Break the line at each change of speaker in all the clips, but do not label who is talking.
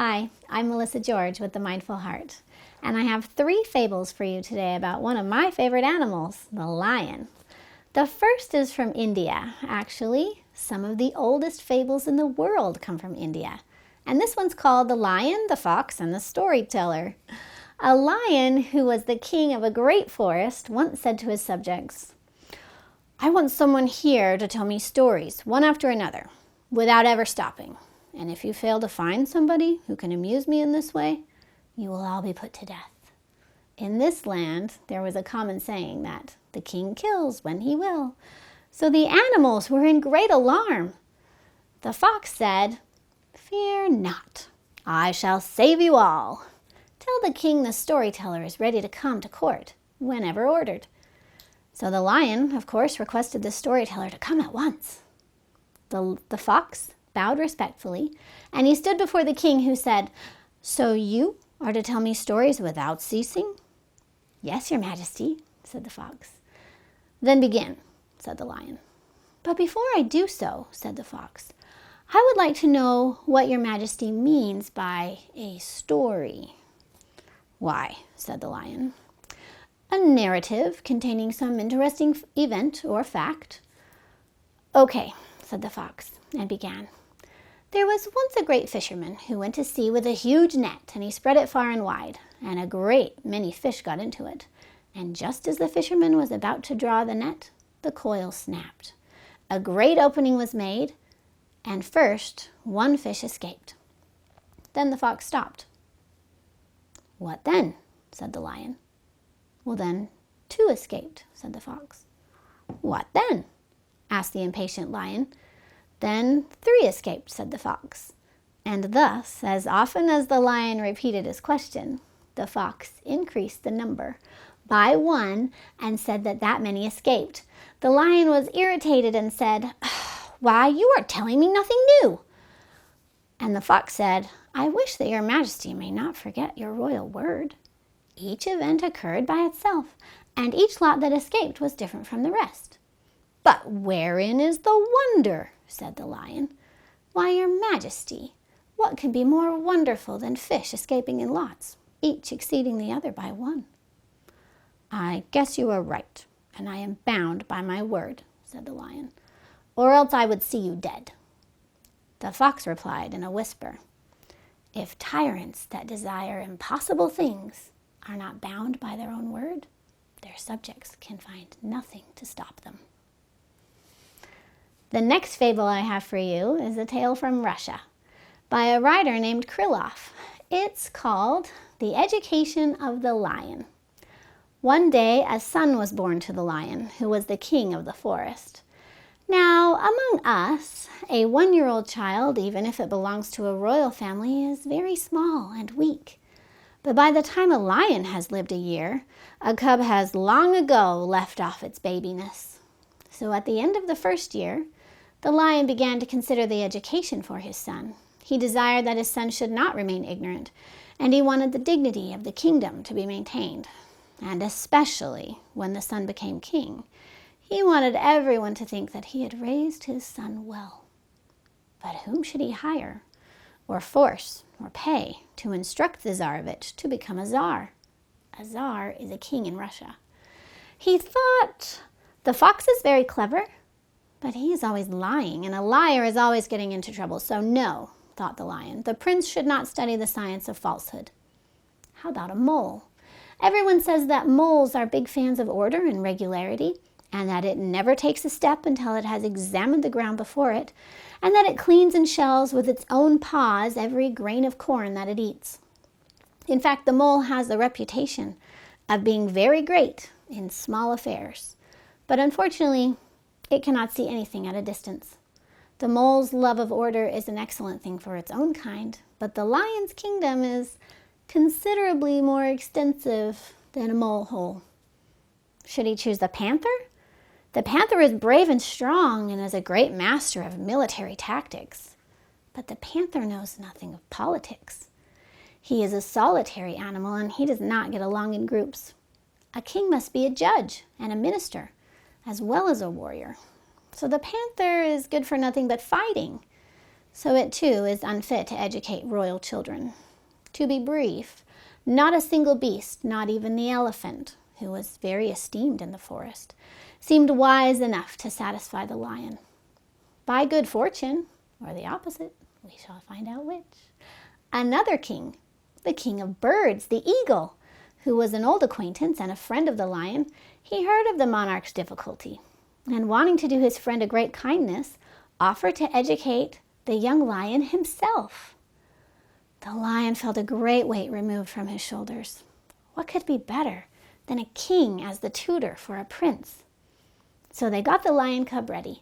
Hi, I'm Melissa George with The Mindful Heart, and I have 3 fables for you today about one of my favorite animals, the lion. The first is from India. Actually, some of the oldest fables in the world come from India. And this one's called The Lion, the Fox, and the Storyteller. A lion who was the king of a great forest once said to his subjects, "I want someone here to tell me stories, one after another, without ever stopping. And if you fail to find somebody who can amuse me in this way, you will all be put to death." In this land, there was a common saying that the king kills when he will. So the animals were in great alarm. The fox said, "Fear not, I shall save you all. Tell the king the storyteller is ready to come to court whenever ordered." So the lion, of course, requested the storyteller to come at once. The fox bowed respectfully, and he stood before the king, who said, "So you are to tell me stories without ceasing?" "Yes, your majesty," said the fox. "Then begin," said the lion. "But before I do so," said the fox, "I would like to know what your majesty means by a story." "Why," said the lion, "a narrative containing some interesting event or fact." "Okay," said the fox, and began. "There was once a great fisherman who went to sea with a huge net, and he spread it far and wide, and a great many fish got into it. And just as the fisherman was about to draw the net, the coil snapped. A great opening was made, and first one fish escaped." Then the fox stopped. "What then?" said the lion. "Well, then 2 escaped," said the fox. "What then?" asked the impatient lion. "Then 3 escaped," said the fox. And thus, as often as the lion repeated his question, the fox increased the number by 1 and said that many escaped. The lion was irritated and said, "Why, you are telling me nothing new." And the fox said, "I wish that your majesty may not forget your royal word. Each event occurred by itself, and each lot that escaped was different from the rest." "But wherein is the wonder?" said the lion. "Why, your majesty, what can be more wonderful than fish escaping in lots, each exceeding the other by 1? "I guess you are right, and I am bound by my word," said the lion, "or else I would see you dead." The fox replied in a whisper, "If tyrants that desire impossible things are not bound by their own word, their subjects can find nothing to stop them." The next fable I have for you is a tale from Russia by a writer named Krylov. It's called The Education of the Lion. One day a son was born to the lion, who was the king of the forest. Now, among us, a 1-year-old child, even if it belongs to a royal family, is very small and weak. But by the time a lion has lived a year, a cub has long ago left off its babiness. So at the end of the first year, the lion began to consider the education for his son. He desired that his son should not remain ignorant, and he wanted the dignity of the kingdom to be maintained. And especially when the son became king, he wanted everyone to think that he had raised his son well. But whom should he hire, or force, or pay to instruct the Tsarevich to become a czar? A czar is a king in Russia. He thought, the fox is very clever, but he is always lying, and a liar is always getting into trouble. So no, thought the lion, the prince should not study the science of falsehood. How about a mole? Everyone says that moles are big fans of order and regularity, and that it never takes a step until it has examined the ground before it, and that it cleans and shells with its own paws every grain of corn that it eats. In fact, the mole has the reputation of being very great in small affairs, but unfortunately, it cannot see anything at a distance. The mole's love of order is an excellent thing for its own kind, but the lion's kingdom is considerably more extensive than a molehole. Should he choose the panther? The panther is brave and strong and is a great master of military tactics. But the panther knows nothing of politics. He is a solitary animal, and he does not get along in groups. A king must be a judge and a minister, as well as a warrior. So the panther is good for nothing but fighting. So it too is unfit to educate royal children. To be brief, not a single beast, not even the elephant, who was very esteemed in the forest, seemed wise enough to satisfy the lion. By good fortune, or the opposite, we shall find out which, another king, the king of birds, the eagle, who was an old acquaintance and a friend of the lion, he heard of the monarch's difficulty, and wanting to do his friend a great kindness, offered to educate the young lion himself. The lion felt a great weight removed from his shoulders. What could be better than a king as the tutor for a prince? So they got the lion cub ready.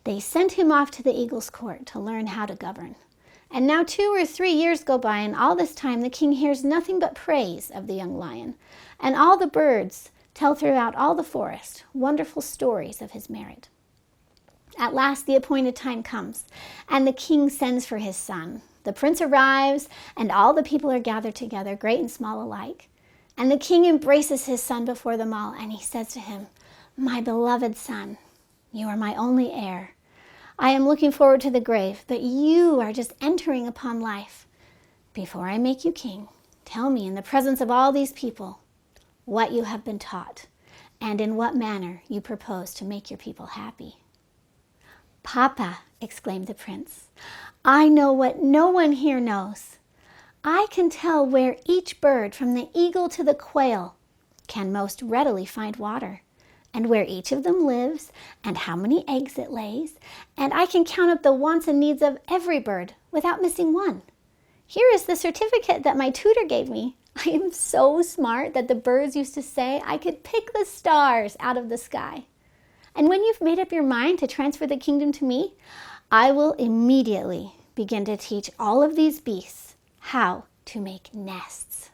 They sent him off to the eagle's court to learn how to govern. And now 2 or 3 years go by, and all this time the king hears nothing but praise of the young lion. And all the birds tell throughout all the forest wonderful stories of his merit. At last the appointed time comes, and the king sends for his son. The prince arrives, and all the people are gathered together, great and small alike. And the king embraces his son before them all, and he says to him, "My beloved son, you are my only heir. I am looking forward to the grave, but you are just entering upon life. Before I make you king, tell me in the presence of all these people what you have been taught and in what manner you propose to make your people happy." "Papa," exclaimed the prince, "I know what no one here knows. I can tell where each bird, from the eagle to the quail, can most readily find water, and where each of them lives, and how many eggs it lays, and I can count up the wants and needs of every bird without missing one. Here is the certificate that my tutor gave me. I am so smart that the birds used to say I could pick the stars out of the sky. And when you've made up your mind to transfer the kingdom to me, I will immediately begin to teach all of these beasts how to make nests."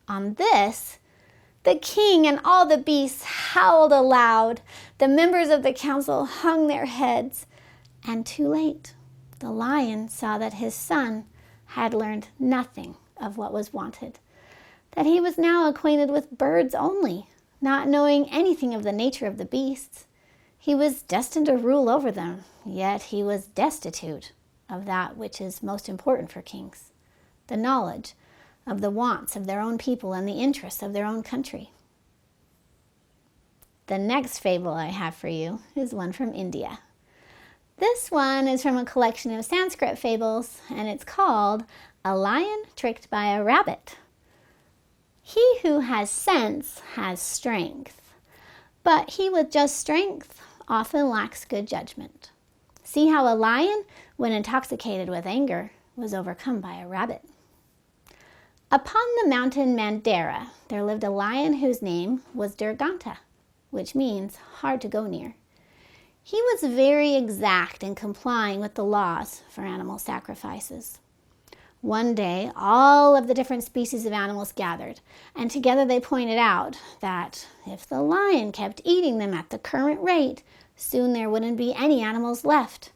On this, the king and all the beasts howled aloud. The members of the council hung their heads. And too late, the lion saw that his son had learned nothing of what was wanted, that he was now acquainted with birds only, not knowing anything of the nature of the beasts. He was destined to rule over them, yet he was destitute of that which is most important for kings, the knowledge of the wants of their own people and the interests of their own country. The next fable I have for you is one from India. This one is from a collection of Sanskrit fables, and it's called "A Lion Tricked by a Rabbit." He who has sense has strength, but he with just strength often lacks good judgment. See how a lion, when intoxicated with anger, was overcome by a rabbit. Upon the mountain Mandara, there lived a lion whose name was Durganta, which means hard to go near. He was very exact in complying with the laws for animal sacrifices. One day, all of the different species of animals gathered, and together they pointed out that if the lion kept eating them at the current rate, soon there wouldn't be any animals left.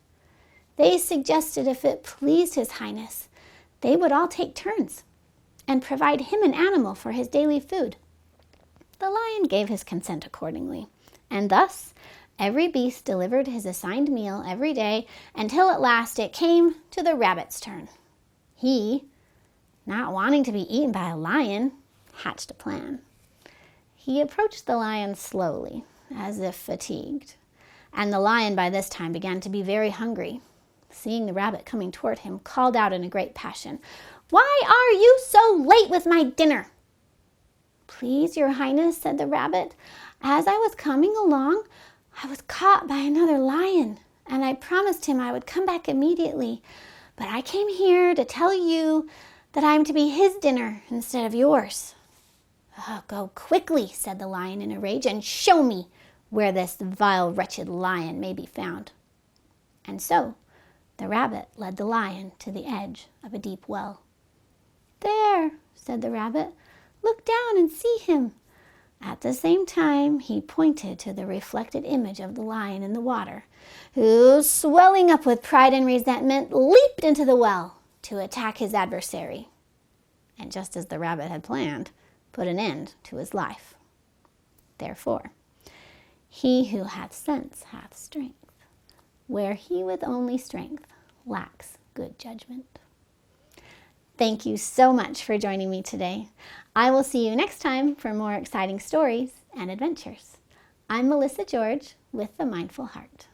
They suggested if it pleased His Highness, they would all take turns and provide him an animal for his daily food. The lion gave his consent accordingly, and thus every beast delivered his assigned meal every day until at last it came to the rabbit's turn. He, not wanting to be eaten by a lion, hatched a plan. He approached the lion slowly, as if fatigued, and the lion by this time began to be very hungry. Seeing the rabbit coming toward him, called out in a great passion, "Why are you so late with my dinner?" "Please, your highness," said the rabbit, "as I was coming along, I was caught by another lion, and I promised him I would come back immediately. But I came here to tell you that I am to be his dinner instead of yours." "Oh, go quickly," said the lion in a rage, "and show me where this vile, wretched lion may be found." And so the rabbit led the lion to the edge of a deep well. "There," said the rabbit, "look down and see him." At the same time, he pointed to the reflected image of the lion in the water, who, swelling up with pride and resentment, leaped into the well to attack his adversary, and just as the rabbit had planned, put an end to his life. Therefore, he who hath sense hath strength, where he with only strength lacks good judgment. Thank you so much for joining me today. I will see you next time for more exciting stories and adventures. I'm Melissa George with The Mindful Heart.